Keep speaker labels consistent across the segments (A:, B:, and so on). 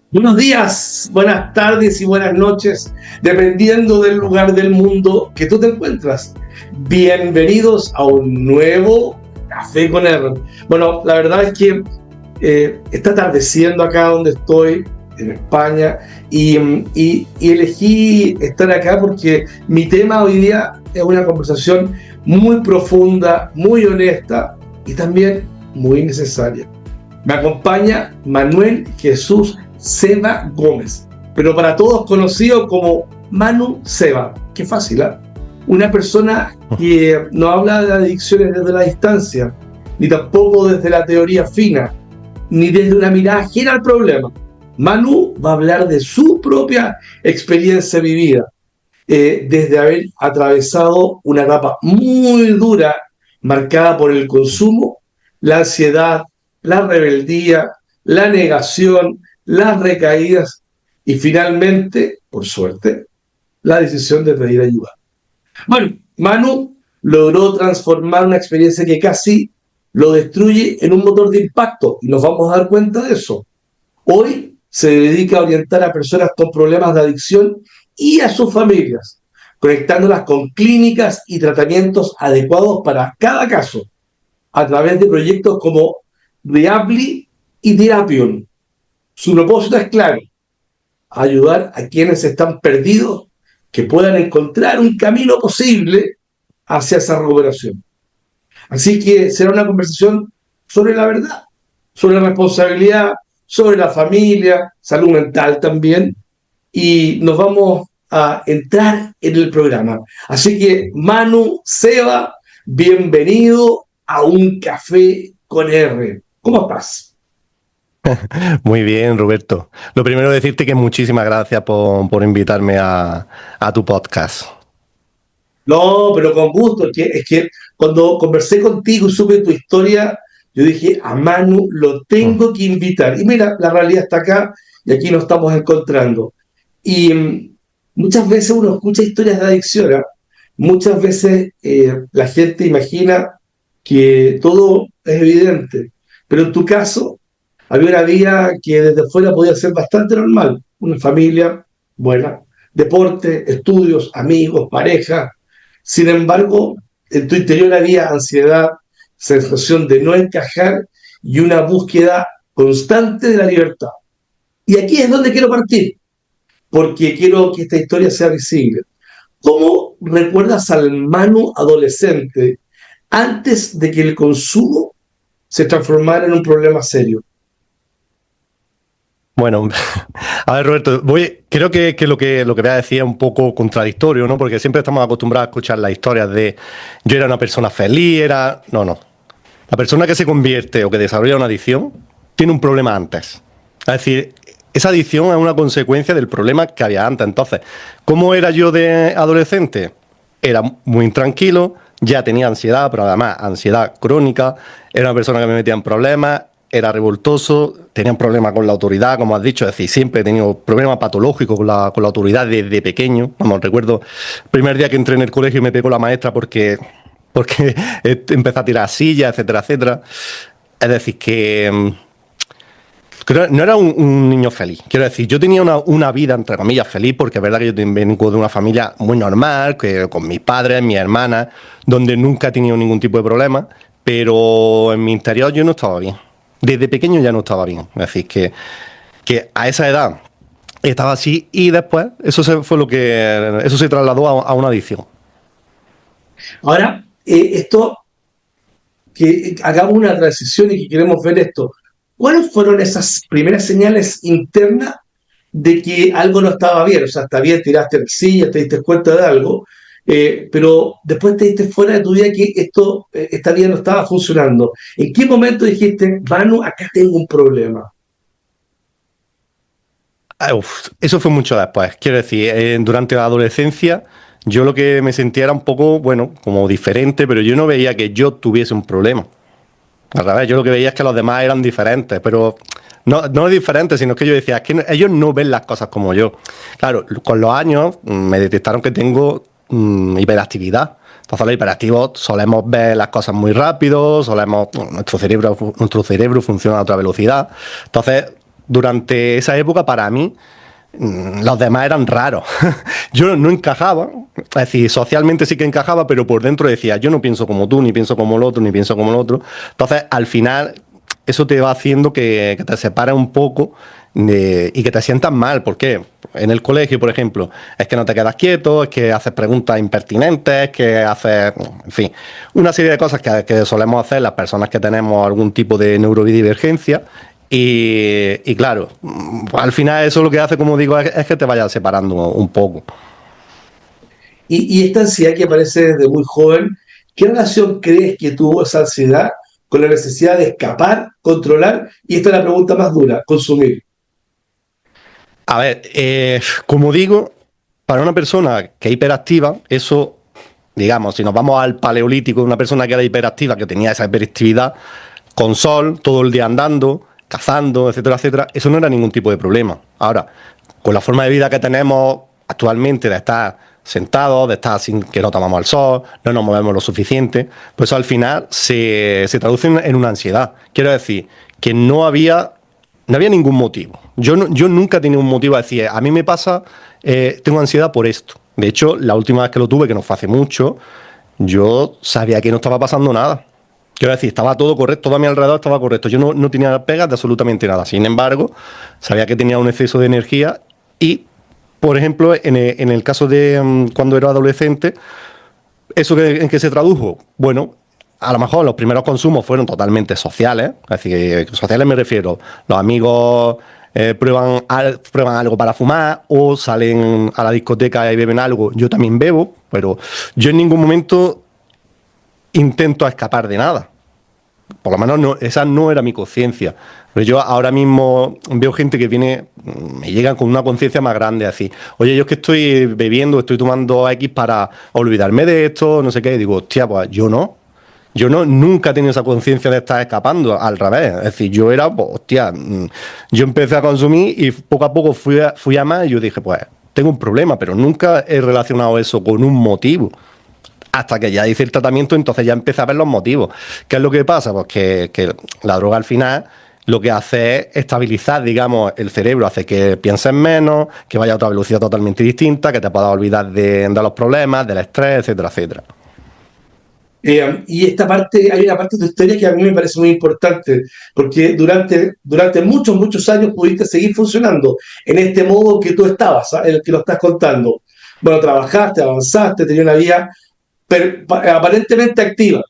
A: Buenos días, buenas tardes y buenas noches, dependiendo del lugar del mundo que tú te encuentras. Bienvenidos a un nuevo Café con R. Bueno, la verdad es que está atardeciendo acá donde estoy, en España, y elegí estar acá porque mi tema hoy día es una conversación muy profunda, muy honesta y también muy necesaria. Me acompaña Manuel Jesús Seba Gómez, pero para todos conocido como Manu Seba. Qué fácil, ¿eh? Una persona que no habla de adicciones desde la distancia, ni tampoco desde la teoría fina, ni desde una mirada ajena al problema. Manu va a hablar de su propia experiencia vivida, desde haber atravesado una etapa muy dura, marcada por el consumo, la ansiedad, la rebeldía, la negación, las recaídas y finalmente, por suerte, la decisión de pedir ayuda. Bueno, Manu logró transformar una experiencia que casi lo destruye en un motor de impacto y nos vamos a dar cuenta de eso. Hoy se dedica a orientar a personas con problemas de adicción y a sus familias, conectándolas con clínicas y tratamientos adecuados para cada caso, a través de proyectos como Reabli y Therapion. Su propósito es claro: ayudar a quienes están perdidos que puedan encontrar un camino posible hacia esa recuperación. Así que será una conversación sobre la verdad, sobre la responsabilidad, sobre la familia, salud mental también, y nos vamos a entrar en el programa. Así que, Manu, Seba, bienvenido a Un Café con R. ¿Cómo estás?
B: Muy bien, Roberto. Lo primero decirte que muchísimas gracias por invitarme a tu podcast.
A: No, pero con gusto. Es que cuando conversé contigo y supe tu historia, yo dije, a Manu lo
B: Mm.
A: tengo que invitar. Y mira, la realidad está acá y aquí nos estamos encontrando. Y muchas veces uno escucha historias de adicción, ¿eh? Muchas veces la gente imagina que todo es evidente, pero en tu caso había una vida que desde fuera podía ser bastante normal. Una familia buena, deporte, estudios, amigos, pareja. Sin embargo, en tu interior había ansiedad, sensación de no encajar y una búsqueda constante de la libertad. Y aquí es donde quiero partir, porque quiero que esta historia sea visible. ¿Cómo recuerdas al Manu adolescente antes de que el consumo se transformara en un problema serio?
B: Bueno, a ver, Roberto, creo que lo que voy a decir es un poco contradictorio, ¿no? Porque siempre estamos acostumbrados a escuchar las historias de yo era una persona feliz, era. No, no. La persona que se convierte o que desarrolla una adicción tiene un problema antes. Es decir, esa adicción es una consecuencia del problema que había antes. Entonces, ¿cómo era yo de adolescente? Era muy intranquilo, ya tenía ansiedad, pero además ansiedad crónica, era una persona que me metía en problemas, era revoltoso, tenía un problema con la autoridad, como has dicho, es decir, siempre he tenido problemas patológicos con la autoridad desde pequeño. Vamos, recuerdo el primer día que entré en el colegio y me pegó la maestra porque empecé a tirar sillas, etcétera, etcétera. Es decir, que no era un niño feliz. Quiero decir, yo tenía una vida, entre comillas, feliz, porque es verdad que yo vengo de una familia muy normal, que, con mis padres, mis hermanas, donde nunca he tenido ningún tipo de problema, pero en mi interior yo no estaba bien. Desde pequeño ya no estaba bien. Es decir, que a esa edad estaba así y después eso se trasladó a una adicción.
A: Ahora, esto, que hagamos una transición y que queremos ver esto. ¿Cuáles fueron esas primeras señales internas de que algo no estaba bien? O sea, está bien, tiraste el silla, te diste cuenta de algo, pero después te diste fuera de tu vida que esta vida no estaba funcionando. ¿En qué momento dijiste, Manu, acá tengo un problema?
B: Eso fue mucho después. Quiero decir, durante la adolescencia yo lo que me sentía era un poco, bueno, como diferente, pero yo no veía que yo tuviese un problema. Al revés, yo lo que veía es que los demás eran diferentes, pero no diferentes, sino que yo decía, es que ellos no ven las cosas como yo. Claro, con los años me detectaron que tengo hiperactividad. Entonces los hiperactivos solemos ver las cosas muy rápido, nuestro cerebro funciona a otra velocidad. Entonces durante esa época, para mí, los demás eran raros. Yo no encajaba, es decir, socialmente sí que encajaba, pero por dentro decía, yo no pienso como tú, ni pienso como el otro, ni pienso como el otro. Entonces, al final, eso te va haciendo que te separes un poco y que te sientas mal. ¿Por qué? En el colegio, por ejemplo, es que no te quedas quieto, es que haces preguntas impertinentes, que haces, en fin, una serie de cosas que solemos hacer las personas que tenemos algún tipo de neurodivergencia. Y claro, al final eso lo que hace, como digo, es que te vayas separando un poco.
A: Y esta ansiedad que aparece desde muy joven, ¿qué relación crees que tuvo esa ansiedad con la necesidad de escapar, controlar? Y esta es la pregunta más dura, consumir.
B: A ver, como digo, para una persona que es hiperactiva, eso, digamos, si nos vamos al paleolítico, una persona que era hiperactiva, que tenía esa hiperactividad, con sol, todo el día andando, cazando, etcétera, etcétera, eso no era ningún tipo de problema. Ahora, con la forma de vida que tenemos actualmente, de estar sentados, de estar sin que no tomamos el sol, no nos movemos lo suficiente, pues eso al final se traduce en una ansiedad. Quiero decir que no había ningún motivo. Yo nunca he tenido un motivo a decir, a mí me pasa, tengo ansiedad por esto. De hecho, la última vez que lo tuve, que no fue hace mucho, yo sabía que no estaba pasando nada. Quiero decir, estaba todo correcto, todo a mi alrededor estaba correcto. Yo no tenía pegas de absolutamente nada. Sin embargo, sabía que tenía un exceso de energía y, por ejemplo, en el caso de cuando era adolescente, ¿en qué se tradujo? Bueno, a lo mejor los primeros consumos fueron totalmente sociales. Es decir, sociales me refiero, los amigos prueban algo para fumar o salen a la discoteca y beben algo. Yo también bebo, pero yo en ningún momento intento escapar de nada. Por lo menos esa no era mi conciencia. Pero yo ahora mismo veo gente que me llega con una conciencia más grande, así, oye, yo es que estoy bebiendo, estoy tomando X para olvidarme de esto, no sé qué, y digo, hostia, pues yo no. Nunca he tenido esa conciencia de estar escapando, al revés. Es decir, yo era, pues, hostia, yo empecé a consumir y poco a poco fui a más y yo dije, pues, tengo un problema, pero nunca he relacionado eso con un motivo. Hasta que ya hice el tratamiento, entonces ya empecé a ver los motivos. ¿Qué es lo que pasa? Pues que la droga al final lo que hace es estabilizar, digamos, el cerebro, hace que pienses menos, que vaya a otra velocidad totalmente distinta, que te puedas olvidar de los problemas, del estrés, etcétera, etcétera.
A: Y hay una parte de tu historia que a mí me parece muy importante, porque durante muchos, muchos años pudiste seguir funcionando en este modo que tú estabas, ¿sabes? En el que lo estás contando. Bueno, trabajaste, avanzaste, tenías una vida aparentemente activa,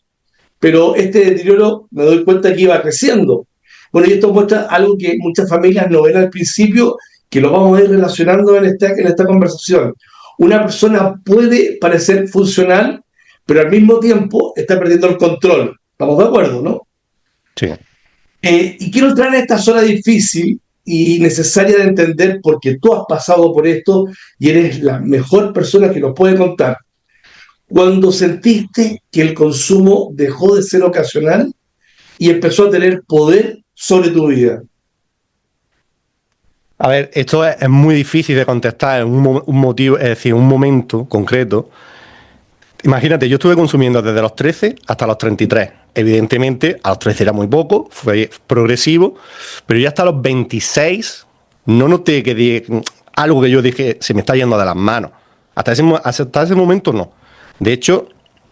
A: pero este deterioro me doy cuenta que iba creciendo. Bueno, y esto muestra algo que muchas familias no ven al principio, que lo vamos a ir relacionando en esta conversación. Una persona puede parecer funcional, pero al mismo tiempo está perdiendo el control. ¿Estamos de acuerdo, no?
B: Sí.
A: Y quiero entrar en esta zona difícil y necesaria de entender porque tú has pasado por esto y eres la mejor persona que nos puede contar. Cuando sentiste que el consumo dejó de ser ocasional y empezó a tener poder sobre tu vida.
B: A ver, esto es muy difícil de contestar en un motivo, es decir, un momento concreto. Imagínate, yo estuve consumiendo desde los 13 hasta los 33. Evidentemente, a los 13 era muy poco, fue progresivo, pero ya hasta los 26 no noté algo que yo dije, se me está yendo de las manos. Hasta ese momento no. De hecho,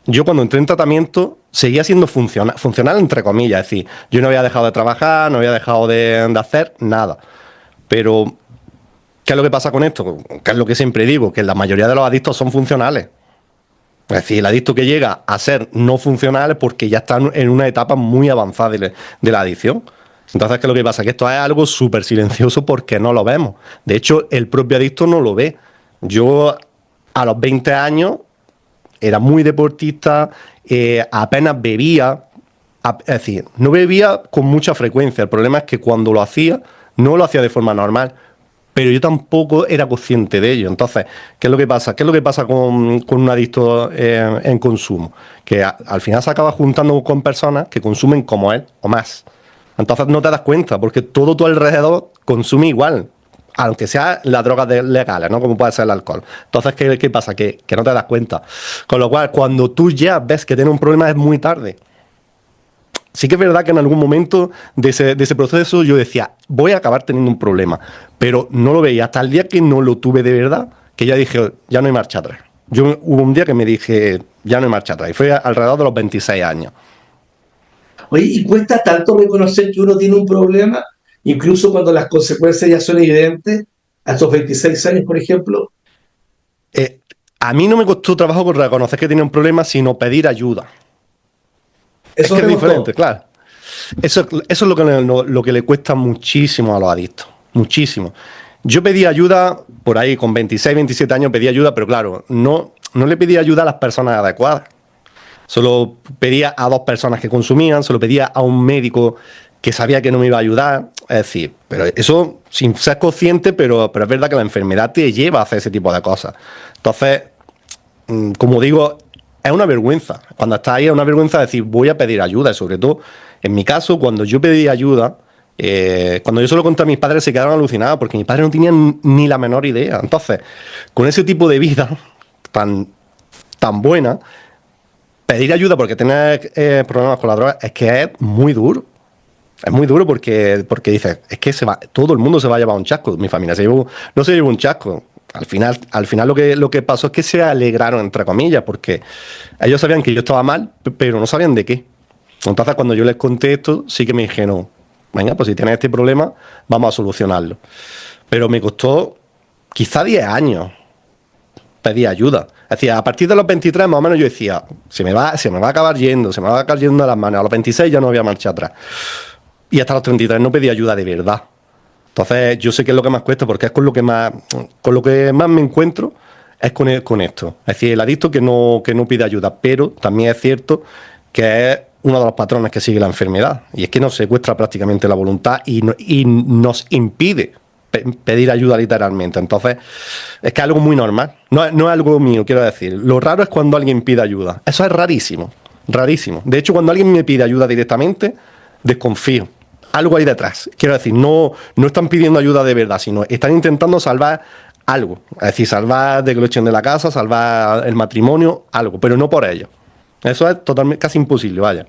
B: yo cuando entré en tratamiento seguía siendo funcional entre comillas. Es decir, yo no había dejado de trabajar, no había dejado de hacer nada. Pero, ¿qué es lo que pasa con esto? ¿Qué es lo que siempre digo? Que la mayoría de los adictos son funcionales. Es decir, el adicto que llega a ser no funcional es porque ya está en una etapa muy avanzada de la adicción. Entonces, ¿qué es lo que pasa? Que esto es algo súper silencioso porque no lo vemos. De hecho, el propio adicto no lo ve. Yo, a los 20 años, era muy deportista, apenas bebía. Es decir, no bebía con mucha frecuencia. El problema es que cuando lo hacía, no lo hacía de forma normal. Pero yo tampoco era consciente de ello. Entonces, ¿qué es lo que pasa? ¿Qué es lo que pasa con un adicto en consumo? Que al final se acaba juntando con personas que consumen como él o más. Entonces no te das cuenta, porque todo tu alrededor consume igual, aunque sea las drogas legales, ¿no? Como puede ser el alcohol. Entonces, ¿qué pasa? Que no te das cuenta. Con lo cual, cuando tú ya ves que tienes un problema es muy tarde. Sí que es verdad que en algún momento de ese proceso yo decía, voy a acabar teniendo un problema, pero no lo veía hasta el día que no lo tuve de verdad, que ya dije, ya no hay marcha atrás. Hubo un día que me dije, ya no hay marcha atrás, y fue alrededor de los 26 años.
A: Oye, ¿y cuesta tanto reconocer que uno tiene un problema, incluso cuando las consecuencias ya son evidentes, a estos 26 años, por ejemplo?
B: Eh, a mí no me costó trabajo con reconocer que tenía un problema, sino pedir ayuda. Es
A: Eso
B: que es
A: te
B: diferente,
A: costó.
B: claro. Eso es lo que le cuesta muchísimo a los adictos. Muchísimo. Yo pedí ayuda, por ahí con 26, 27 años pedí ayuda, pero claro, no le pedí ayuda a las personas adecuadas. Solo pedía a 2 personas que consumían, solo pedía a un médico que sabía que no me iba a ayudar. Es decir, pero eso sin ser consciente, pero es verdad que la enfermedad te lleva a hacer ese tipo de cosas. Entonces, como digo, es una vergüenza. Cuando estás ahí es una vergüenza decir, voy a pedir ayuda. Y sobre todo, en mi caso, cuando yo pedí ayuda, cuando yo se lo conté a mis padres se quedaron alucinados porque mis padres no tenían ni la menor idea. Entonces, con ese tipo de vida tan buena, pedir ayuda porque tener problemas con la droga es que es muy duro. Es muy duro porque dices, es que todo el mundo se va a llevar un chasco. Mi familia no se llevó un chasco. Al final lo que pasó es que se alegraron, entre comillas, porque ellos sabían que yo estaba mal, pero no sabían de qué. Entonces, cuando yo les conté esto, sí que me dijeron, venga, pues si tienes este problema, vamos a solucionarlo. Pero me costó quizá 10 años pedir ayuda. Es decir, a partir de los 23 más o menos yo decía, se me va a acabar yendo, se me va a acabar yendo de las manos. A los 26 ya no había marcha atrás. Y hasta los 33 no pedí ayuda de verdad. Entonces, yo sé que es lo que más cuesta porque es con lo que más me encuentro es con esto. Es decir, el adicto que no pide ayuda, pero también es cierto que es uno de los patrones que sigue la enfermedad. Y es que nos secuestra prácticamente la voluntad y nos impide pedir ayuda literalmente. Entonces, es que es algo muy normal. No es algo mío, quiero decir. Lo raro es cuando alguien pide ayuda. Eso es rarísimo, rarísimo. De hecho, cuando alguien me pide ayuda directamente, desconfío. Algo hay detrás. Quiero decir, no están pidiendo ayuda de verdad, sino están intentando salvar algo. Es decir, salvar de que lo echen de la casa, salvar el matrimonio, algo, pero no por ello. Eso es totalmente, casi imposible, vaya.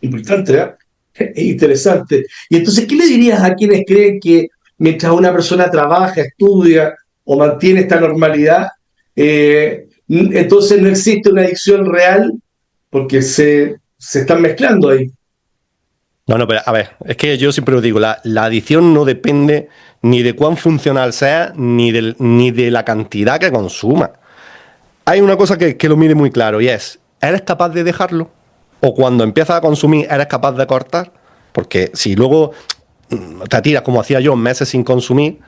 A: Importante, ¿eh? Es interesante. Y entonces, ¿qué le dirías a quienes creen que mientras una persona trabaja, estudia o mantiene esta normalidad, entonces no existe una adicción real porque se están mezclando ahí?
B: No, pero a ver, es que yo siempre lo digo, la adicción no depende ni de cuán funcional sea, ni de la cantidad que consuma. Hay una cosa que lo mide muy claro y es, ¿eres capaz de dejarlo? O cuando empiezas a consumir, ¿eres capaz de cortar? Porque si luego te tiras, como hacía yo, meses sin consumir,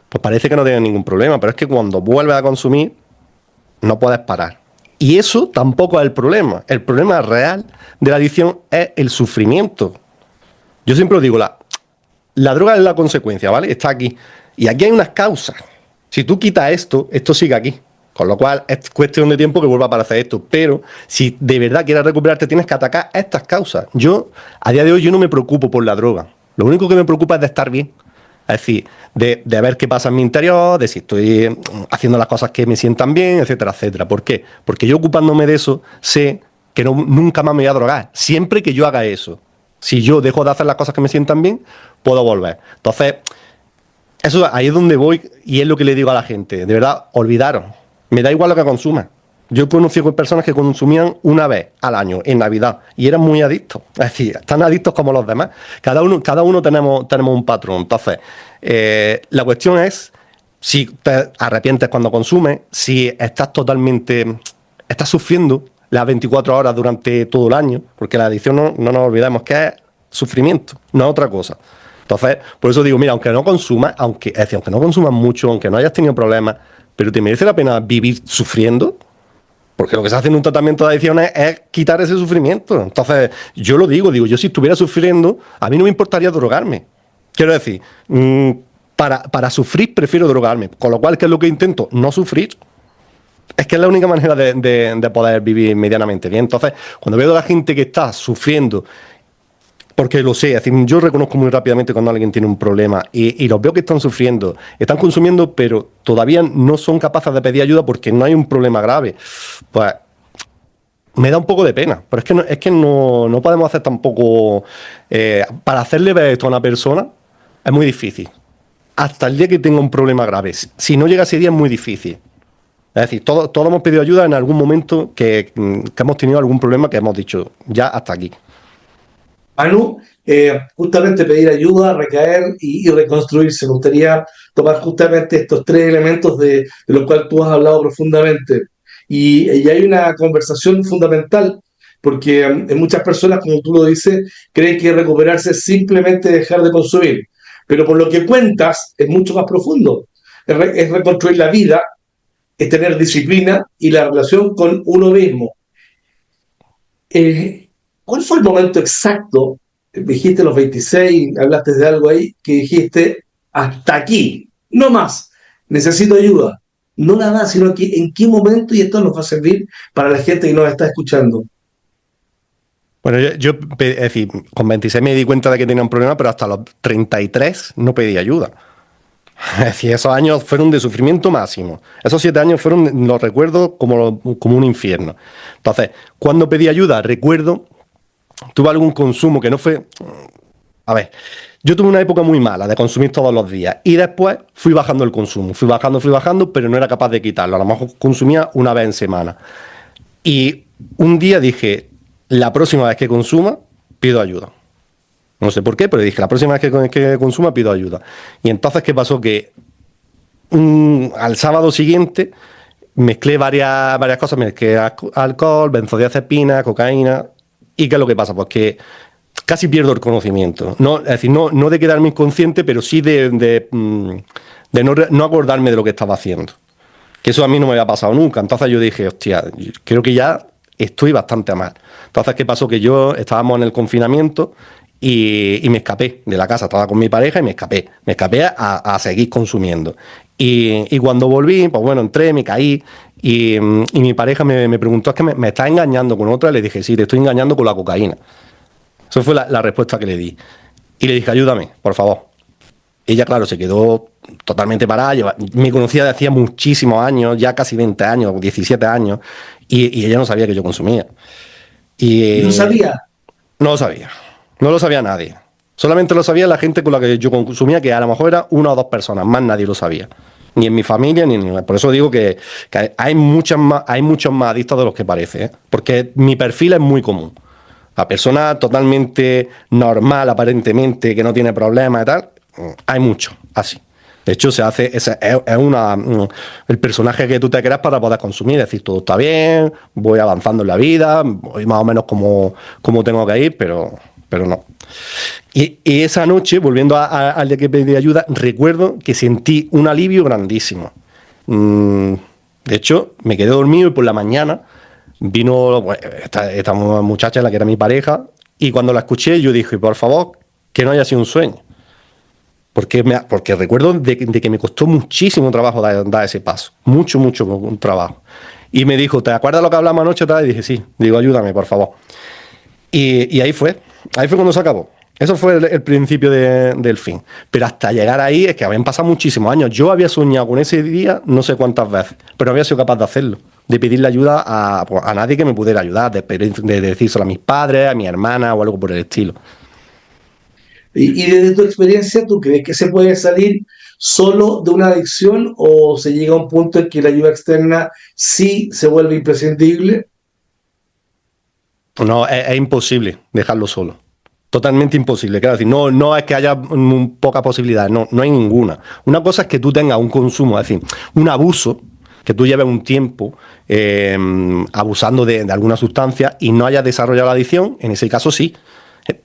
B: pues parece que no tienes ningún problema, pero es que cuando vuelves a consumir, no puedes parar. Y eso tampoco es el problema. El problema real de la adicción es el sufrimiento. Yo siempre os digo, la droga es la consecuencia, ¿vale? Está aquí. Y aquí hay unas causas. Si tú quitas esto sigue aquí. Con lo cual es cuestión de tiempo que vuelva a aparecer esto. Pero si de verdad quieres recuperarte, tienes que atacar estas causas. A día de hoy, yo no me preocupo por la droga. Lo único que me preocupa es de estar bien. Es decir, de ver qué pasa en mi interior, de si estoy haciendo las cosas que me sientan bien, etcétera, etcétera. ¿Por qué? Porque yo ocupándome de eso, sé que nunca más me voy a drogar. Siempre que yo haga eso. Si yo dejo de hacer las cosas que me sientan bien, puedo volver. Entonces, eso ahí es donde voy y es lo que le digo a la gente. De verdad, olvidaros. Me da igual lo que consumas. Yo he conocido personas que consumían una vez al año, en Navidad, y eran muy adictos. Es decir, tan adictos como los demás. Cada uno tenemos un patrón. Entonces, la cuestión es si te arrepientes cuando consumes, si estás sufriendo las 24 horas durante todo el año, porque la adicción no nos olvidemos que es sufrimiento, no es otra cosa. Entonces, por eso digo, mira, aunque no consumas, aunque no consumas mucho, aunque no hayas tenido problemas, pero te merece la pena vivir sufriendo, porque lo que se hace en un tratamiento de adicciones es quitar ese sufrimiento. Entonces, yo lo digo, yo si estuviera sufriendo, a mí no me importaría drogarme. Quiero decir, para sufrir prefiero drogarme, con lo cual, ¿qué es lo que intento? No sufrir. Es que es la única manera de poder vivir medianamente bien. Entonces, cuando veo a la gente que está sufriendo, porque lo sé, es decir, yo reconozco muy rápidamente cuando alguien tiene un problema y los veo que están sufriendo, están consumiendo, pero todavía no son capaces de pedir ayuda porque no hay un problema grave. Pues me da un poco de pena, pero es que no podemos hacer tampoco, para hacerle ver esto a una persona es muy difícil. Hasta el día que tenga un problema grave. Si no llega ese día es muy difícil. Es decir, todos hemos pedido ayuda en algún momento que hemos tenido algún problema que hemos dicho, ya hasta aquí.
A: Manu, justamente pedir ayuda, recaer y reconstruirse. Me gustaría tomar justamente estos tres elementos de los cuales tú has hablado profundamente. Y hay una conversación fundamental, porque muchas personas, como tú lo dices, creen que recuperarse es simplemente dejar de consumir. Pero por lo que cuentas, es mucho más profundo. Es reconstruir la vida, es tener disciplina y la relación con uno mismo. Eh, ¿Cuál fue el momento exacto? Dijiste los 26, hablaste de algo ahí, que dijiste, hasta aquí, no más, necesito ayuda. No nada más, sino que en qué momento, y esto nos va a servir para la gente que nos está escuchando.
B: Bueno, es decir, con 26 me di cuenta de que tenía un problema, pero hasta los 33 no pedí ayuda. Es decir, esos años fueron de sufrimiento máximo. Esos 7 años fueron, los recuerdo como un infierno. Entonces, cuando pedí ayuda, recuerdo, tuve algún consumo que no fue... A ver, yo tuve una época muy mala de consumir todos los días y después fui bajando el consumo. Fui bajando, pero no era capaz de quitarlo. A lo mejor consumía una vez en semana. Y un día dije, la próxima vez que consuma, pido ayuda. No sé por qué, pero dije, la próxima vez que consuma pido ayuda. Y entonces, ¿qué pasó? Que al sábado siguiente mezclé varias cosas, mezclé alcohol, benzodiazepina, cocaína. ¿Y qué es lo que pasa? Pues que casi pierdo el conocimiento. No, es decir, no de quedarme inconsciente, pero sí de no acordarme de lo que estaba haciendo. Que eso a mí no me había pasado nunca. Entonces yo dije, hostia, creo que ya estoy bastante mal. Entonces, ¿qué pasó? Que estábamos en el confinamiento y me escapé de la casa. Estaba con mi pareja y me escapé. Me escapé a seguir consumiendo. Y cuando volví, pues bueno, entré, me caí y mi pareja me preguntó, ¿es que me estás engañando con otra? Y le dije, sí, te estoy engañando con la cocaína. Esa fue la respuesta que le di. Y le dije, ayúdame, por favor. Ella, claro, se quedó totalmente parada. Me conocía de hacía muchísimos años, ya casi 20 años, 17 años, y ella no sabía que yo consumía.
A: ¿Y no sabía?
B: No lo sabía. No lo sabía nadie. Solamente lo sabía la gente con la que yo consumía, que a lo mejor era una o dos personas, más nadie lo sabía. Ni en mi familia, ni en... Por eso digo que hay muchos más adictos de los que parece, ¿eh? Porque mi perfil es muy común. La persona totalmente normal, aparentemente, que no tiene problemas y tal, hay muchos así. De hecho, es el personaje que tú te creas para poder consumir. Es decir, todo está bien, voy avanzando en la vida, voy más o menos como tengo que ir, pero no. Y esa noche, volviendo al día que pedí ayuda, recuerdo que sentí un alivio grandísimo. De hecho, me quedé dormido y por la mañana vino esta muchacha, la que era mi pareja, y cuando la escuché yo dije, por favor, que no haya sido un sueño. Porque recuerdo de que me costó muchísimo trabajo dar ese paso. Mucho trabajo. Y me dijo, ¿te acuerdas lo que hablamos anoche? Y dije, sí. Digo, ayúdame, por favor. Y ahí fue. Ahí fue cuando se acabó. Eso fue el principio del fin. Pero hasta llegar ahí es que habían pasado muchísimos años. Yo había soñado con ese día no sé cuántas veces, pero no había sido capaz de hacerlo. De pedirle ayuda a nadie que me pudiera ayudar, de decírselo a mis padres, a mi hermana o algo por el estilo.
A: Y desde tu experiencia, ¿tú crees que se puede salir solo de una adicción o se llega a un punto en que la ayuda externa sí se vuelve imprescindible?
B: No, es imposible dejarlo solo. Totalmente imposible. Quiero decir, no es que haya poca posibilidad, no hay ninguna. Una cosa es que tú tengas un consumo, es decir, un abuso, que tú lleves un tiempo abusando de alguna sustancia y no hayas desarrollado la adicción, en ese caso sí.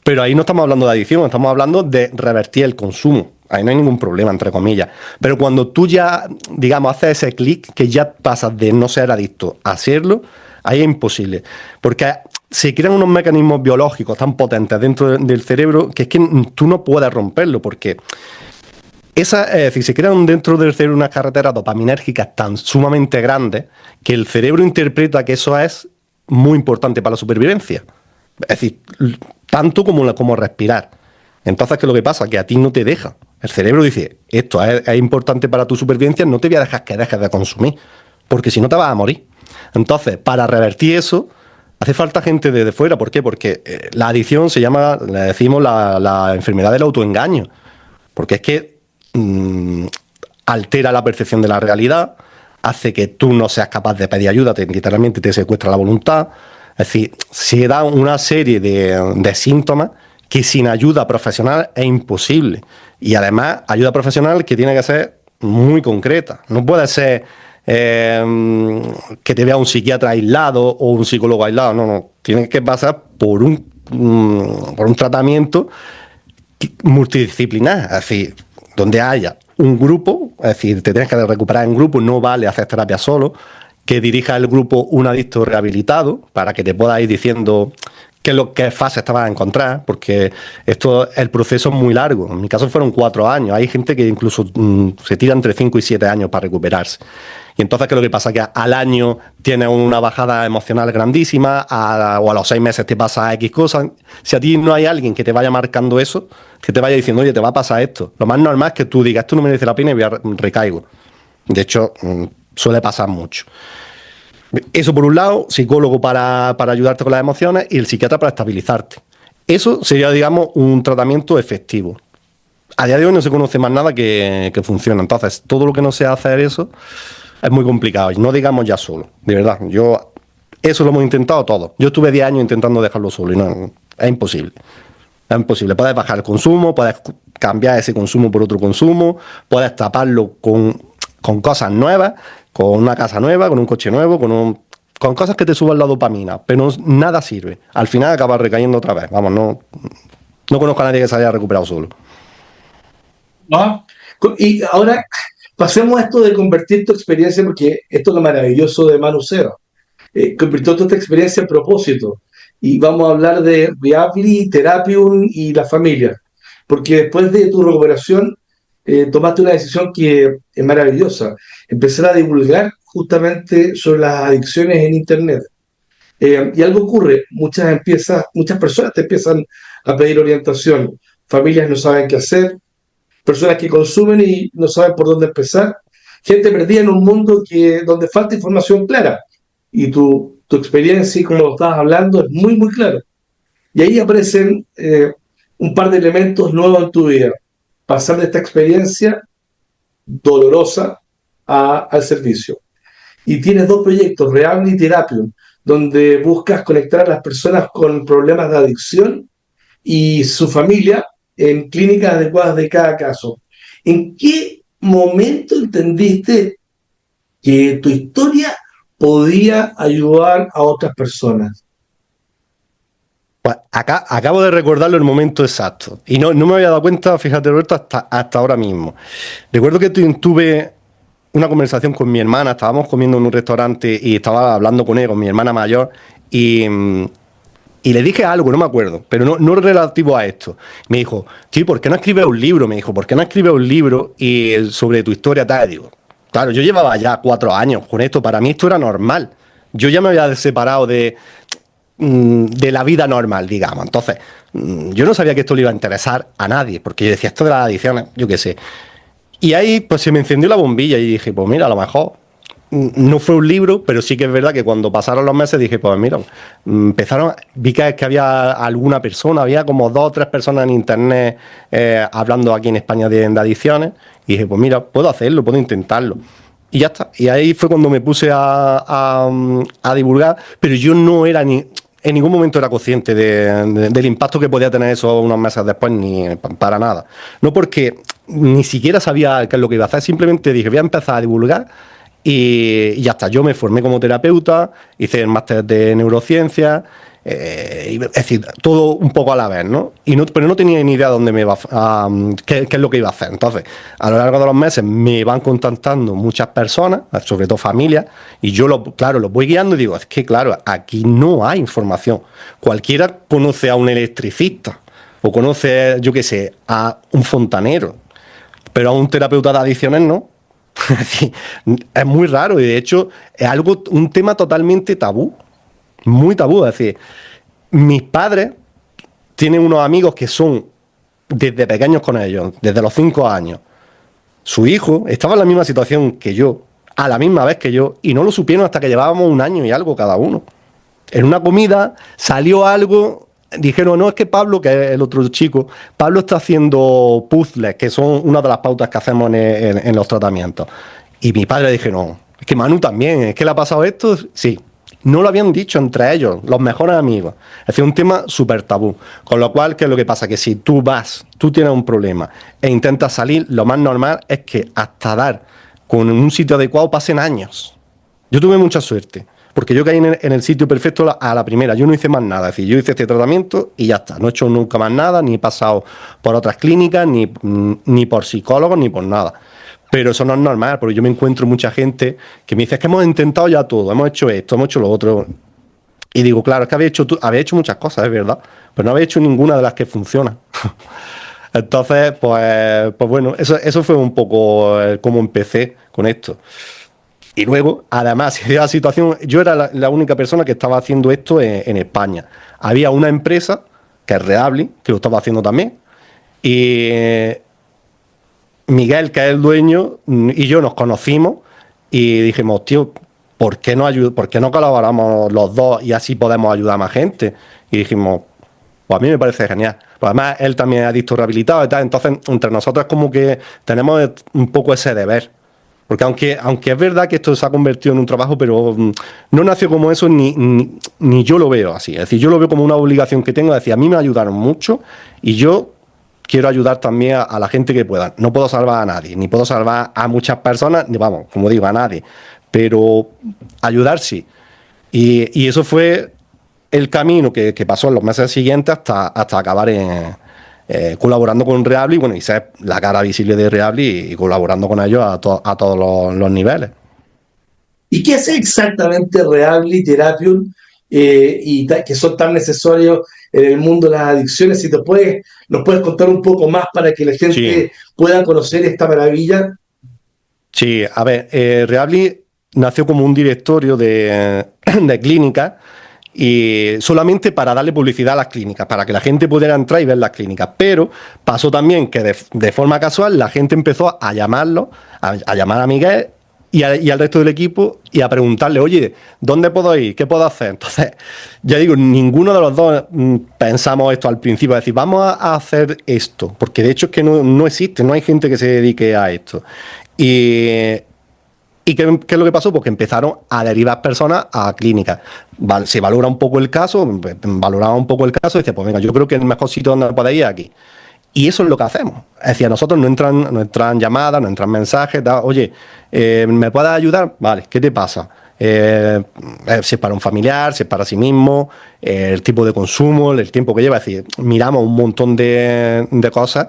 B: Pero ahí no estamos hablando de adicción, estamos hablando de revertir el consumo. Ahí no hay ningún problema, entre comillas. Pero cuando tú ya, digamos, haces ese clic, que ya pasas de no ser adicto a serlo, ahí es imposible. Porque se crean unos mecanismos biológicos tan potentes dentro del cerebro que es que tú no puedes romperlo, porque es decir, se crean dentro del cerebro unas carreteras dopaminérgicas tan sumamente grandes que el cerebro interpreta que eso es muy importante para la supervivencia. Es decir, tanto como respirar. Entonces, ¿qué es lo que pasa? Que a ti no te deja. El cerebro dice, esto es importante para tu supervivencia, no te voy a dejar que dejes de consumir, porque si no te vas a morir. Entonces, para revertir eso, Hace falta gente desde fuera. ¿Por qué? Porque la adicción se llama, le decimos, la enfermedad del autoengaño. Porque es que altera la percepción de la realidad, hace que tú no seas capaz de pedir ayuda, literalmente te secuestra la voluntad. Es decir, se da una serie de síntomas que sin ayuda profesional es imposible. Y además, ayuda profesional que tiene que ser muy concreta. No puede ser que te vea un psiquiatra aislado o un psicólogo aislado. No. Tienes que pasar por un tratamiento multidisciplinar. Es decir, donde haya un grupo, es decir, te tienes que recuperar en grupo, no vale hacer terapia solo, que dirija el grupo un adicto rehabilitado para que te pueda ir diciendo qué fases te vas a encontrar, porque el proceso es muy largo. En mi caso fueron 4 años. Hay gente que incluso se tira entre 5 y 7 años para recuperarse. Y entonces, ¿qué es lo que pasa? Que al año tienes una bajada emocional grandísima, o a los 6 meses te pasa X cosas. Si a ti no hay alguien que te vaya marcando eso, que te vaya diciendo, oye, te va a pasar esto, lo más normal es que tú digas, esto no merece la pena y recaigo. De hecho, suele pasar mucho. Eso por un lado, psicólogo para ayudarte con las emociones y el psiquiatra para estabilizarte. Eso sería, digamos, un tratamiento efectivo. A día de hoy no se conoce más nada que funciona. Entonces, todo lo que no sea hacer eso es muy complicado. Y no digamos ya solo, de verdad. Eso lo hemos intentado todos. Yo estuve 10 años intentando dejarlo solo y no, es imposible. Es imposible. Puedes bajar el consumo, puedes cambiar ese consumo por otro consumo, puedes taparlo con cosas nuevas, con una casa nueva, con un coche nuevo, con cosas que te suban la dopamina, pero nada sirve. Al final acabas recayendo otra vez. Vamos, no conozco a nadie que se haya recuperado solo.
A: ¿No? Y ahora pasemos a esto de convertir tu experiencia, porque esto es lo maravilloso de Manu Zero. Convirtió toda esta experiencia en propósito. Y vamos a hablar de Viably, Terapium y la familia. Porque después de tu recuperación, tomaste una decisión que es maravillosa. Empezar a divulgar justamente sobre las adicciones en Internet. Y algo ocurre, muchas personas te empiezan a pedir orientación. Familias no saben qué hacer, personas que consumen y no saben por dónde empezar. Gente perdida en un mundo donde falta información clara. Y tu experiencia, y como lo estabas hablando, es muy, muy clara. Y ahí aparecen un par de elementos nuevos en tu vida. Pasar de esta experiencia dolorosa al servicio. Y tienes 2 proyectos, Reable y Terapium, donde buscas conectar a las personas con problemas de adicción y su familia en clínicas adecuadas de cada caso. ¿En qué momento entendiste que tu historia podía ayudar a otras personas?
B: Pues acabo de recordarlo en el momento exacto. Y no me había dado cuenta, fíjate, Roberto, hasta ahora mismo. Recuerdo que tuve una conversación con mi hermana, estábamos comiendo en un restaurante y estaba hablando con ella, con mi hermana mayor, y le dije algo, no me acuerdo, pero no relativo a esto. Me dijo, tío, ¿por qué no escribes un libro? Me dijo, ¿por qué no escribes un libro sobre tu historia tal? Digo, claro, yo llevaba ya 4 años con esto, para mí esto era normal. Yo ya me había separado de la vida normal, digamos. Entonces, yo no sabía que esto le iba a interesar a nadie, porque yo decía, esto de las adicciones, yo qué sé. Y ahí pues se me encendió la bombilla y dije, pues mira, a lo mejor no fue un libro, pero sí que es verdad que cuando pasaron los meses dije, pues mira, vi que había alguna persona, había como 2 o 3 personas en internet hablando aquí en España de adicciones, y dije, pues mira, puedo hacerlo, puedo intentarlo. Y ya está. Y ahí fue cuando me puse a divulgar, pero yo no era en ningún momento era consciente del impacto que podía tener eso unos meses después, ni para nada. No porque ni siquiera sabía qué es lo que iba a hacer, simplemente dije, voy a empezar a divulgar y ya está. Yo me formé como terapeuta, hice el máster de neurociencia, es decir, todo un poco a la vez, ¿no? Pero no tenía ni idea de dónde me iba qué es lo que iba a hacer. Entonces, a lo largo de los meses me van contactando muchas personas, sobre todo familias, y yo, los voy guiando y digo, es que, claro, aquí no hay información. Cualquiera conoce a un electricista o conoce, yo qué sé, a un fontanero, pero a un terapeuta de adicciones no. Es muy raro y de hecho es un tema totalmente tabú, muy tabú. Es decir, mis padres tienen unos amigos que son desde pequeños con ellos, desde los 5 años. Su hijo estaba en la misma situación que yo, a la misma vez que yo, y no lo supieron hasta que llevábamos 1 año y algo cada uno. en una comida salió algo, dijeron, no, es que Pablo, que es el otro chico, Pablo está haciendo puzzles, que son una de las pautas que hacemos en los tratamientos. Y mi padre dijeron, es que Manu también, ¿es que le ha pasado esto? Sí. No lo habían dicho entre ellos, los mejores amigos. Es decir, un tema súper tabú. Con lo cual, ¿qué es lo que pasa? Que si tú tienes un problema e intentas salir, lo más normal es que hasta dar con un sitio adecuado pasen años. Yo tuve mucha suerte, porque yo caí en el sitio perfecto a la primera. Yo no hice más nada. Es decir, yo hice este tratamiento y ya está. No he hecho nunca más nada, ni he pasado por otras clínicas, ni por psicólogos, ni por nada. Pero eso no es normal, porque yo me encuentro mucha gente que me dice, es que hemos intentado ya todo, hemos hecho esto, hemos hecho lo otro. Y digo, claro, es que habéis hecho muchas cosas, es verdad, pero no habéis hecho ninguna de las que funcionan. Entonces, pues bueno, eso fue un poco cómo empecé con esto. Y luego, además, de la situación, yo era la única persona que estaba haciendo esto en España. Había una empresa, que es Rehabli, que lo estaba haciendo también, y Miguel, que es el dueño, y yo nos conocimos y dijimos, tío, ¿por qué no colaboramos los dos y así podemos ayudar a más gente? Y dijimos, pues a mí me parece genial. Pues además, él también es adicto rehabilitado y tal, entonces entre nosotros como que tenemos un poco ese deber. Porque aunque es verdad que esto se ha convertido en un trabajo, pero no nació como eso ni yo lo veo así. Es decir, yo lo veo como una obligación que tengo, es decir, a mí me ayudaron mucho y yo quiero ayudar también a la gente que pueda. No puedo salvar a nadie, ni puedo salvar a muchas personas, ni vamos, como digo, a nadie. Pero ayudar sí. Y eso fue el camino que pasó en los meses siguientes hasta acabar colaborando con Rehabli, bueno, y ser la cara visible de Rehabli y colaborando con ellos a todos los niveles.
A: ¿Y qué hace exactamente Rehabli, Therapium, que son tan necesarios en el mundo de las adicciones? Si nos puedes contar un poco más para que la gente pueda conocer esta maravilla.
B: Sí, a ver, Rehabli nació como un directorio de clínicas y solamente para darle publicidad a las clínicas, para que la gente pudiera entrar y ver las clínicas. Pero pasó también que de forma casual la gente empezó a llamarlo, a llamar a Miguel y al resto del equipo y a preguntarle, oye, ¿dónde puedo ir? ¿Qué puedo hacer? Entonces, ya digo, ninguno de los dos pensamos esto al principio, es decir, vamos a hacer esto, porque de hecho es que no existe, no hay gente que se dedique a esto. ¿Y qué es lo que pasó? Pues que empezaron a derivar personas a clínicas. Se valora un poco el caso, valoraba un poco el caso y dice, pues venga, yo creo que el mejor sitio donde podéis ir es aquí. Y eso es lo que hacemos. Es decir, a nosotros no entran llamadas, no entran mensajes, oye, ¿me puedes ayudar? Vale, ¿qué te pasa? Si es para un familiar, si es para sí mismo, el tipo de consumo, el tiempo que lleva. Es decir, miramos un montón de cosas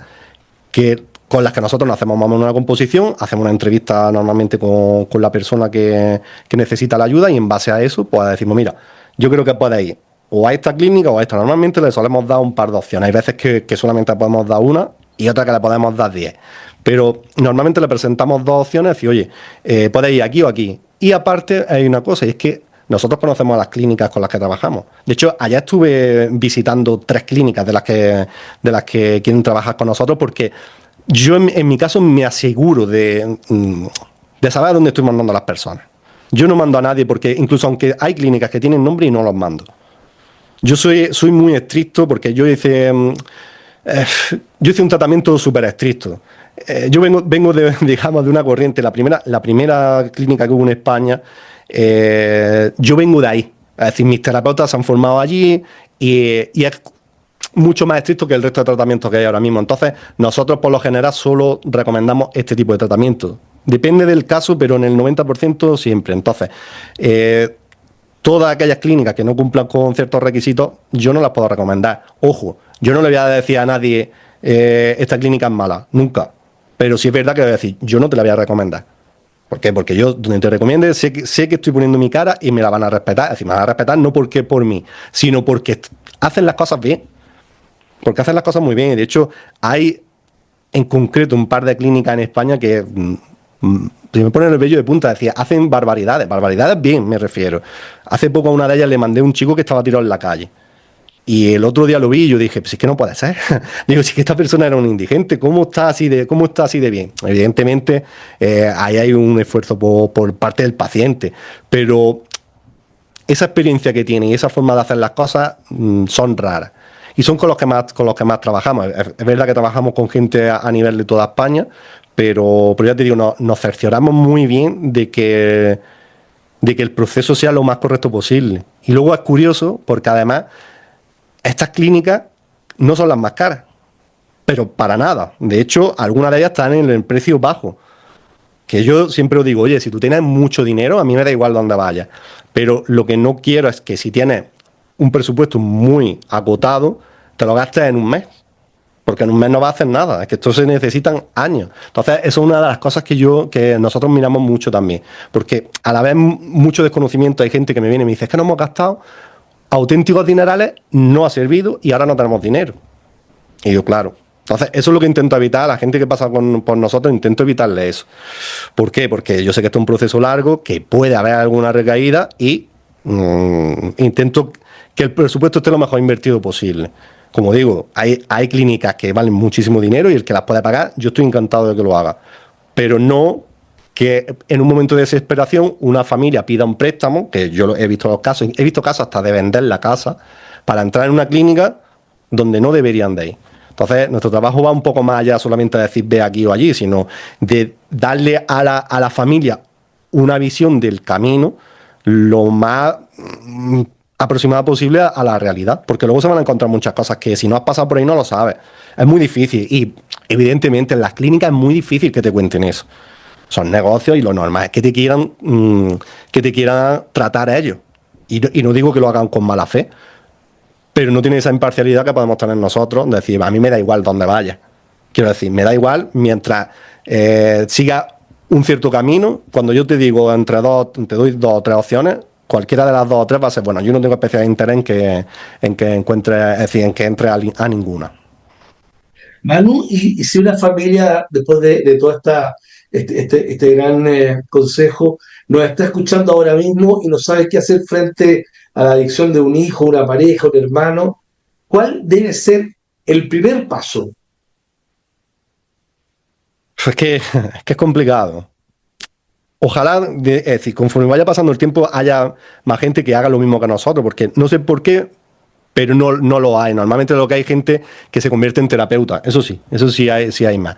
B: con las que nosotros nos hacemos más o menos una composición, hacemos una entrevista normalmente con la persona que necesita la ayuda y en base a eso pues decimos, mira, yo creo que puedes ir o a esta clínica o a esta. Normalmente le solemos dar un par de opciones, hay veces que solamente podemos dar una y otra que le podemos dar 10, pero normalmente le presentamos dos opciones y oye, puedes ir aquí o aquí. Y aparte hay una cosa, y es que nosotros conocemos a las clínicas con las que trabajamos. De hecho, allá estuve visitando 3 clínicas de las que quieren trabajar con nosotros porque yo en mi caso me aseguro de saber a dónde estoy mandando a las personas. Yo no mando a nadie porque incluso aunque hay clínicas que tienen nombre y no los mando. Yo soy muy estricto porque yo hice un tratamiento súper estricto. Yo vengo digamos, de una corriente. La primera clínica que hubo en España, yo vengo de ahí. Es decir, mis terapeutas se han formado allí y es mucho más estricto que el resto de tratamientos que hay ahora mismo. Entonces, nosotros por lo general solo recomendamos este tipo de tratamiento. Depende del caso, pero en el 90% siempre. Entonces, todas aquellas clínicas que no cumplan con ciertos requisitos, yo no las puedo recomendar. Ojo, yo no le voy a decir a nadie, esta clínica es mala, nunca. Pero sí es verdad que le voy a decir, yo no te la voy a recomendar. ¿Por qué? Porque yo, donde te recomiende, sé que estoy poniendo mi cara y me la van a respetar. Es decir, me la van a respetar no porque por mí, sino porque hacen las cosas bien. Porque hacen las cosas muy bien. Y de hecho, hay en concreto un par de clínicas en España que me ponen el vello de punta. Decía, hacen barbaridades. Barbaridades bien, me refiero. Hace poco a una de ellas le mandé un chico que estaba tirado en la calle. Y el otro día lo vi y yo dije, pues es que no puede ser. Digo, si es que esta persona era un indigente, ¿cómo está así de bien? Evidentemente, ahí hay un esfuerzo por parte del paciente. Pero esa experiencia que tienen y esa forma de hacer las cosas son raras. Y son con los que más trabajamos. Es verdad que trabajamos con gente a nivel de toda España, pero ya te digo, nos cercioramos muy bien de que el proceso sea lo más correcto posible. Y luego es curioso porque además estas clínicas no son las más caras, pero para nada. De hecho, algunas de ellas están en el precio bajo. Que yo siempre os digo, oye, si tú tienes mucho dinero, a mí me da igual dónde vayas. Pero lo que no quiero es que si tienes un presupuesto muy acotado, te lo gastes en un mes. Porque en un mes no va a hacer nada. Es que esto se necesitan años. Entonces, eso es una de las cosas que nosotros miramos mucho también. Porque a la vez mucho desconocimiento, hay gente que me viene y me dice, es que no hemos gastado auténticos dinerales, no ha servido y ahora no tenemos dinero. Y yo, claro. Entonces, eso es lo que intento evitar. A la gente que pasa por nosotros, intento evitarle eso. ¿Por qué? Porque yo sé que esto es un proceso largo, que puede haber alguna recaída y intento que el presupuesto esté lo mejor invertido posible. Como digo, hay clínicas que valen muchísimo dinero y el que las puede pagar, yo estoy encantado de que lo haga. Pero no que en un momento de desesperación una familia pida un préstamo, que yo he visto casos hasta de vender la casa para entrar en una clínica donde no deberían de ir. Entonces, nuestro trabajo va un poco más allá solamente de decir ve aquí o allí, sino de darle a la familia una visión del camino lo más aproximada posible a la realidad, porque luego se van a encontrar muchas cosas que si no has pasado por ahí no lo sabes. Es muy difícil y evidentemente en las clínicas es muy difícil que te cuenten eso. Son negocios y lo normal es que te quieran tratar a ellos. Y no digo que lo hagan con mala fe, pero no tiene esa imparcialidad que podemos tener nosotros, de decir, a mí me da igual dónde vaya. Quiero decir, me da igual mientras siga un cierto camino. Cuando yo te digo te doy 2 o 3 opciones, cualquiera de las 2 o 3 va a ser, bueno, yo no tengo especial interés en que encuentre, es decir, en que entre a ninguna.
A: Manu, y si una familia, después de todo este gran consejo, nos está escuchando ahora mismo y no sabe qué hacer frente a la adicción de un hijo, una pareja, un hermano, ¿cuál debe ser el primer paso?
B: Es que es complicado. Ojalá, es decir, conforme vaya pasando el tiempo, haya más gente que haga lo mismo que nosotros, porque no sé por qué, pero no lo hay. Normalmente lo que hay gente que se convierte en terapeuta. Eso sí hay más.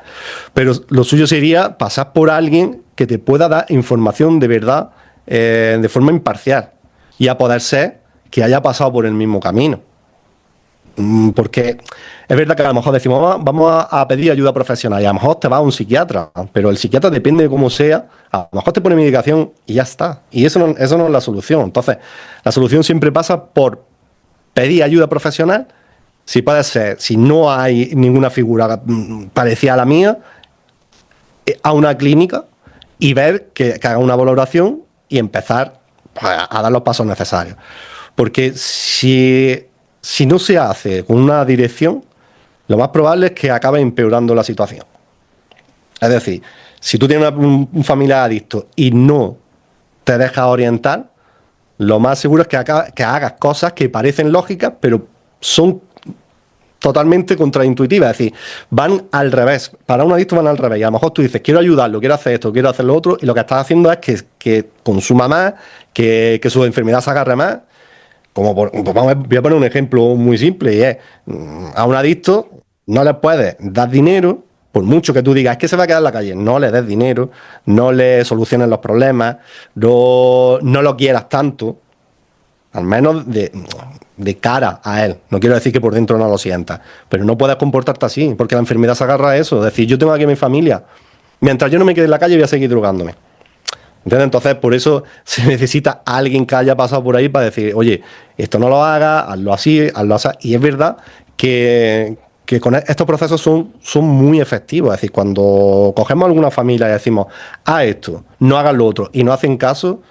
B: Pero lo suyo sería pasar por alguien que te pueda dar información de verdad de forma imparcial. Y a poder ser que haya pasado por el mismo camino. Porque es verdad que a lo mejor decimos, vamos a pedir ayuda profesional y a lo mejor te va a un psiquiatra, pero el psiquiatra depende de cómo sea, a lo mejor te pone medicación y ya está. Y eso no es la solución. Entonces, la solución siempre pasa por pedir ayuda profesional, si puede ser, si no hay ninguna figura parecida a la mía, a una clínica y ver que haga una valoración y empezar a dar los pasos necesarios. Porque si no se hace con una dirección, lo más probable es que acabe empeorando la situación. Es decir, si tú tienes un familiar adicto y no te dejas orientar, lo más seguro es que hagas cosas que parecen lógicas, pero son totalmente contraintuitivas. Es decir, van al revés. Para un adicto van al revés. Y a lo mejor tú dices, quiero ayudarlo, quiero hacer esto, quiero hacer lo otro, y lo que estás haciendo es que consuma más, que su enfermedad se agarre más. Voy a poner un ejemplo muy simple, y es, a un adicto no le puedes dar dinero, por mucho que tú digas, es que se va a quedar en la calle, no le des dinero, no le soluciones los problemas, no lo quieras tanto, al menos de cara a él. No quiero decir que por dentro no lo sientas, pero no puedes comportarte así, porque la enfermedad se agarra a eso. Es decir, yo tengo aquí a mi familia, mientras yo no me quede en la calle voy a seguir drogándome. ¿Entiendes? Entonces, por eso se necesita alguien que haya pasado por ahí para decir, oye, esto no lo hagas, hazlo así, hazlo así. Y es verdad que con estos procesos son muy efectivos. Es decir, cuando cogemos a alguna familia y decimos, haz esto, no hagas lo otro, y no hacen caso,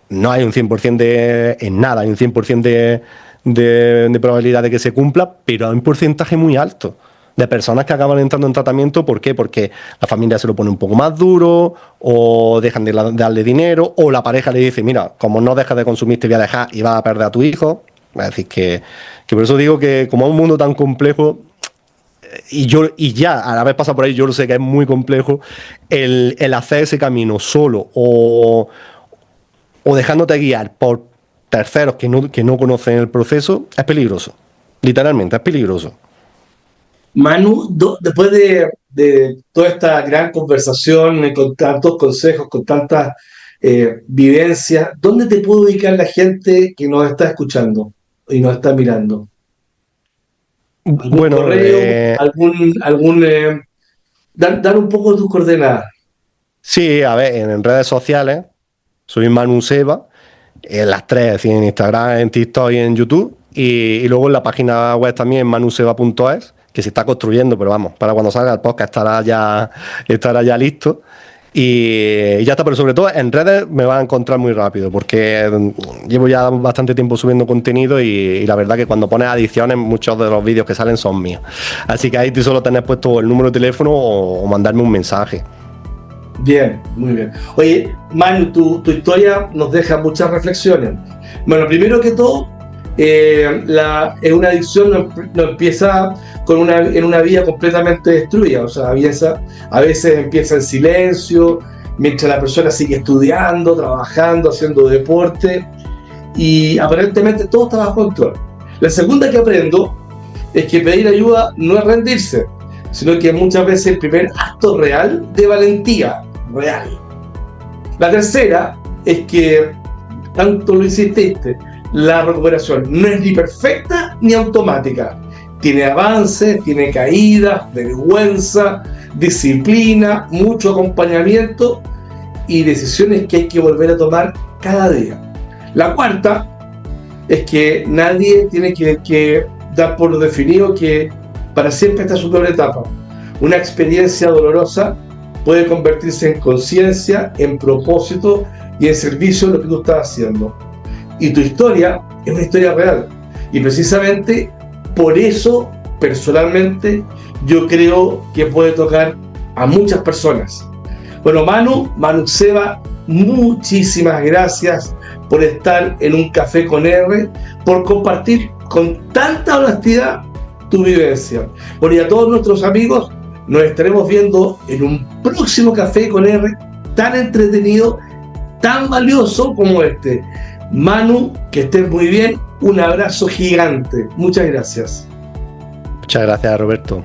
B: no hay un 100% en nada, hay un 100% de probabilidad de que se cumpla, pero hay un porcentaje muy alto de personas que acaban entrando en tratamiento. ¿Por qué? Porque la familia se lo pone un poco más duro, o dejan de darle dinero, o la pareja le dice, mira, como no dejas de consumir te voy a dejar y vas a perder a tu hijo. Es decir, que por eso digo que como es un mundo tan complejo, y ya a la vez pasa por ahí, yo lo sé que es muy complejo el hacer ese camino solo o dejándote guiar por terceros que no conocen el proceso, es peligroso. Literalmente, es peligroso.
A: Manu, después de toda esta gran conversación, con tantos consejos, con tantas vivencias, ¿dónde te puede ubicar la gente que nos está escuchando y nos está mirando? ¿Algún
B: Bueno,
A: correo? Dar un poco de tus coordenadas.
B: sí, a ver, en redes sociales soy Manu Seba, en las tres, en Instagram, en TikTok y en YouTube, y luego en la página web también manuseba.es, que se está construyendo, pero vamos, para cuando salga el podcast estará ya listo. Y ya está, pero sobre todo en redes me vas a encontrar muy rápido, porque llevo ya bastante tiempo subiendo contenido y la verdad que cuando pones adiciones, muchos de los vídeos que salen son míos. Así que ahí tú solo tenés puesto el número de teléfono o mandarme un mensaje.
A: Bien, muy bien. Oye, Manu, tu historia nos deja muchas reflexiones. Bueno, primero que todo, es una adicción no empieza en una vida completamente destruida. O sea, a veces empieza en silencio, mientras la persona sigue estudiando, trabajando, haciendo deporte, y aparentemente todo está bajo control. La segunda que aprendo es que pedir ayuda no es rendirse, sino que muchas veces el primer acto real de valentía, real. La tercera es que, tanto lo insististe, la recuperación no es ni perfecta ni automática. Tiene avances, tiene caídas, vergüenza, disciplina, mucho acompañamiento y decisiones que hay que volver a tomar cada día. La cuarta es que nadie tiene que dar por definido que para siempre está su peor etapa. Una experiencia dolorosa puede convertirse en conciencia, en propósito y en servicio de lo que tú estás haciendo. Y tu historia es una historia real. Y precisamente por eso, personalmente, yo creo que puede tocar a muchas personas. Bueno, Manu Seba, muchísimas gracias por estar en Un Café con R, por compartir con tanta honestidad tu vivencia. Bueno, y a todos nuestros amigos, nos estaremos viendo en un próximo Café con R tan entretenido, tan valioso como este. Manu, que estés muy bien, un abrazo gigante. Muchas gracias.
B: Muchas gracias, Roberto.